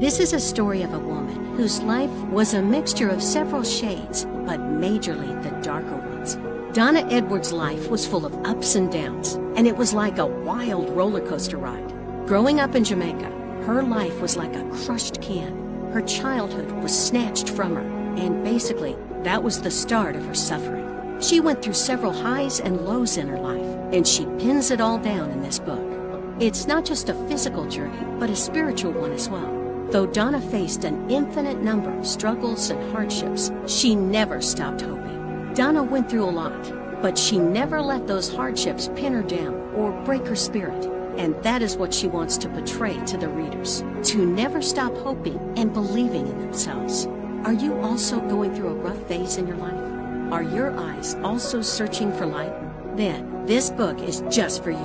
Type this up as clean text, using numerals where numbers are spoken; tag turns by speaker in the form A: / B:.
A: This is a story of a woman whose life was a mixture of several shades, but majorly the darker ones. Donna Edwards' life was full of ups and downs, and it was like a wild roller coaster ride. Growing up in Jamaica, her life was like a crushed can. Her childhood was snatched from her, and basically, that was the start of her suffering. She went through several highs and lows in her life, and she pins it all down in this book. It's not just a physical journey, but a spiritual one as well. Though Donna faced an infinite number of struggles and hardships, she never stopped hoping. Donna went through a lot, but she never let those hardships pin her down or break her spirit. And that is what she wants to portray to the readers, to never stop hoping and believing in themselves. Are you also going through a rough phase in your life? Are your eyes also searching for light? Then, this book is just for you.